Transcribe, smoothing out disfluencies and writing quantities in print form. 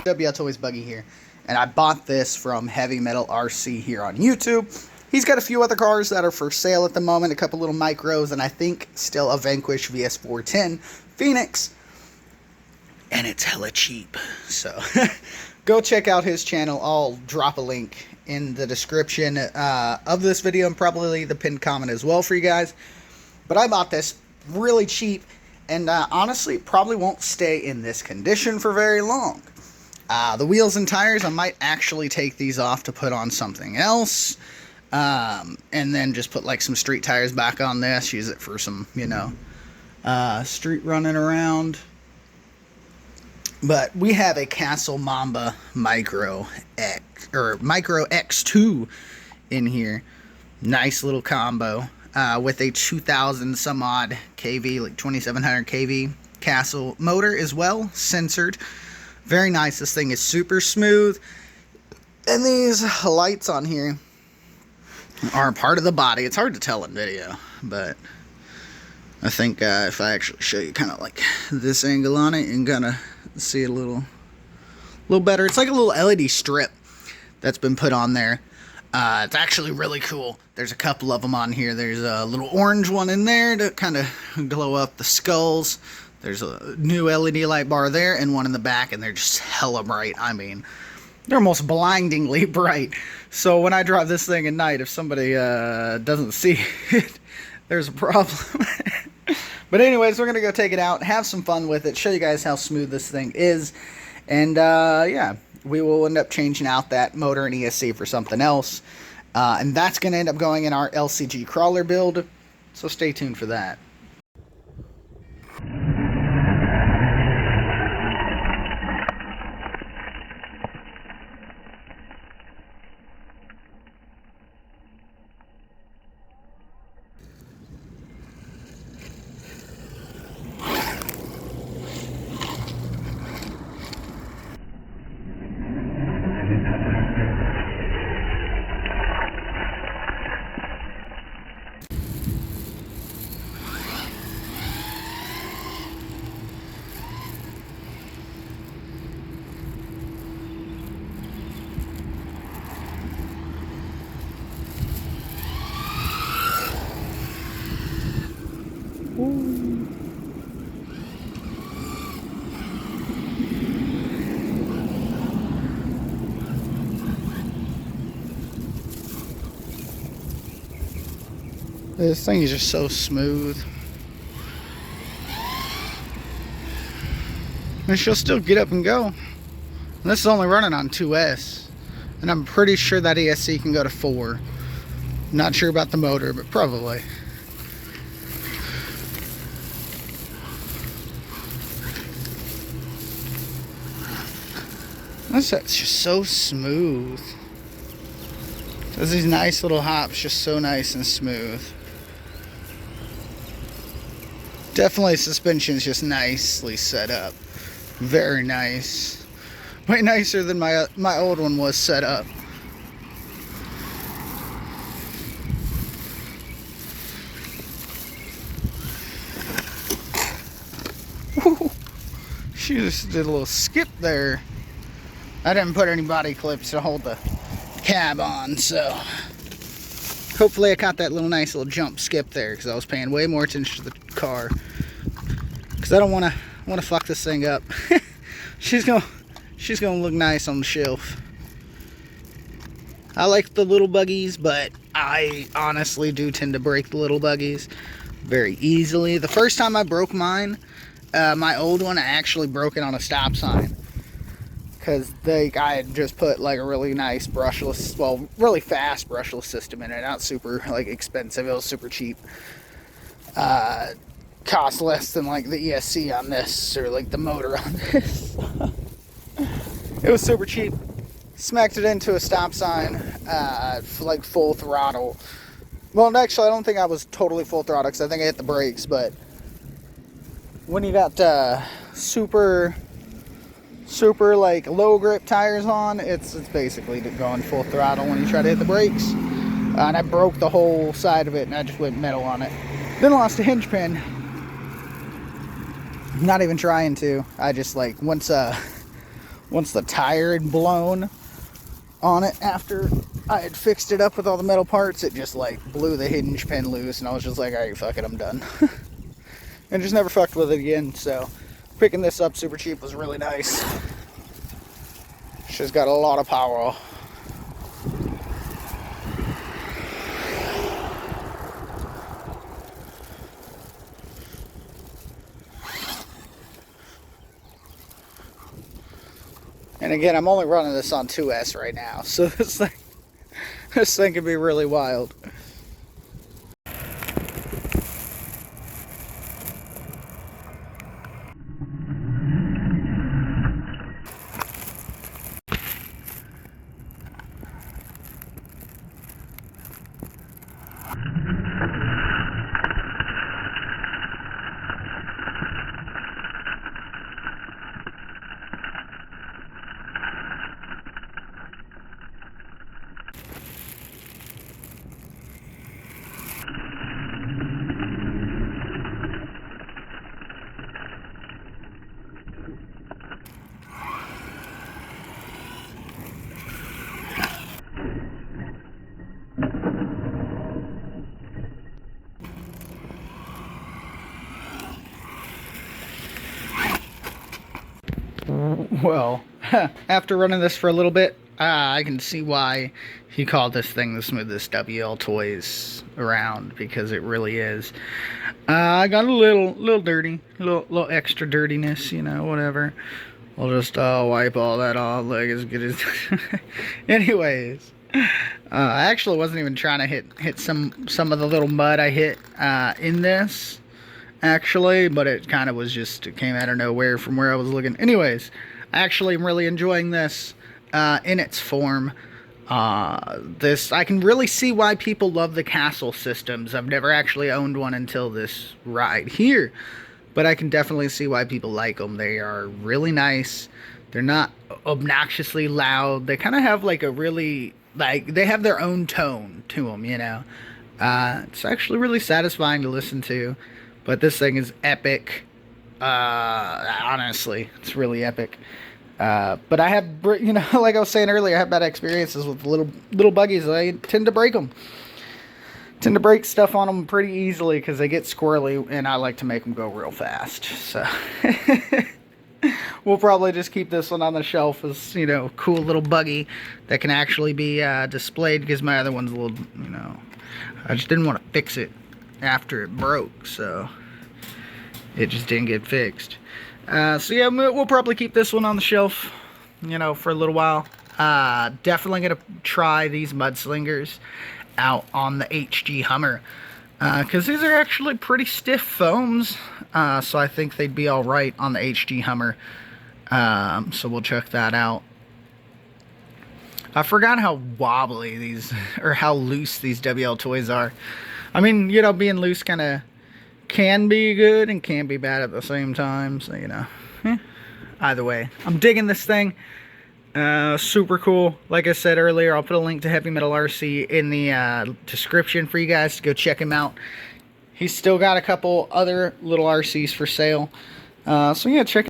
WLtoys Buggy here, and I bought this from Heavy Metal RC here on YouTube. He's got a few other cars that are for sale at the moment, a couple little micros, and I think still a Vanquish VS410 Phoenix, and it's hella cheap. So go check out his channel. I'll drop a link in the description of this video and probably the pinned comment as well for you guys. But I bought this really cheap, and honestly probably won't stay in this condition for very long. The wheels and tires, I might actually take these off to put on something else, and then just put like some street tires back on this, use it for some, you know, street running around. But we have a Castle Mamba Micro X, or Micro X2 in here. Nice little combo, with a 2000 some odd kV, like 2700 kV Castle motor as well, censored. Very nice. This thing is super smooth. And these lights on here are part of the body. It's hard to tell in video, but I think if I actually show you kind of like this angle on it, you can kind of see it a little better. It's like a little LED strip that's been put on there. It's actually really cool. There's a couple of them on here. There's a little orange one in there to kind of glow up the skulls. There's a new LED light bar there and one in the back, and they're just hella bright. I mean, they're almost blindingly bright. So when I drive this thing at night, if somebody doesn't see it, there's a problem. But anyways, we're going to go take it out, have some fun with it, show you guys how smooth this thing is. And yeah, we will end up changing out that motor and ESC for something else. And that's going to end up going in our LCG crawler build. So stay tuned for that. This thing is just so smooth. And she'll still get up and go. And this is only running on 2S. And I'm pretty sure that ESC can go to 4. Not sure about the motor, but probably. That's just so smooth. There's these nice little hops, just so nice and smooth. Definitely suspension's just nicely set up. Very nice. Way nicer than my old one was set up. Woo. She just did a little skip there. I didn't put any body clips to hold the cab on, so hopefully I caught that nice little jump skip there, because I was paying way more attention to the car, because I don't want to fuck this thing up. she's gonna look nice on the shelf. I like the little buggies, but I honestly do tend to break the little buggies very easily. The first time I broke mine, my old one, I actually broke it on a stop sign. Because I had just put like a really nice brushless, well, really fast brushless system in it. Not super like expensive. It was super cheap. Cost less than like the ESC on this, or like the motor on this. It was super cheap. Smacked it into a stop sign, like full throttle. Well, actually, I don't think I was totally full throttle, because I think I hit the brakes. But when you got super like low grip tires on, it's basically going full throttle when you try to hit the brakes. And I broke the whole side of it, and I just went metal on it. Then lost a hinge pin. Not even trying to. I just like once once the tire had blown on it after I had fixed it up with all the metal parts, it just like blew the hinge pin loose, and I was just like, alright, fuck it, I'm done. And just never fucked with it again. So picking this up super cheap was really nice. She's got a lot of power. And again, I'm only running this on 2S right now, so this thing can be really wild. Well, after running this for a little bit, I can see why he called this thing the smoothest WLtoys around, because it really is. I got a little dirty, little extra dirtiness, you know, whatever. I'll just wipe all that off like as good as. Anyways, I actually wasn't even trying to hit some of the little mud I hit in this, actually, but it kind of was just, it came out of nowhere from where I was looking. Anyways, I actually am really enjoying this in its form. I can really see why people love the castle systems. I've never actually owned one until this ride here, but I can definitely see why people like them. They are really nice. They're not obnoxiously loud. They kind of have like a really, like, they have their own tone to them, you know. It's actually really satisfying to listen to, but this thing is epic. Honestly, it's really epic. But I have, you know, like I was saying earlier, I have bad experiences with little buggies. I tend to break them. Tend to break stuff on them pretty easily because they get squirrely, and I like to make them go real fast. So we'll probably just keep this one on the shelf as, you know, cool little buggy that can actually be displayed, because my other one's a little, you know, I just didn't want to fix it after it broke, so it just didn't get fixed. So yeah, we'll probably keep this one on the shelf, you know, for a little while. Definitely gonna try these mudslingers out on the HG Hummer, because these are actually pretty stiff foams, so I think they'd be all right on the HG Hummer. So we'll check that out. I forgot how wobbly these, or how loose these WLtoys are. I mean, you know, being loose kind of can be good and can be bad at the same time, so, you know, either way, I'm digging this thing. Super cool. Like I said earlier, I'll put a link to Heavy Metal RC in the description for you guys to go check him out. He's still got a couple other little RCs for sale, so yeah, check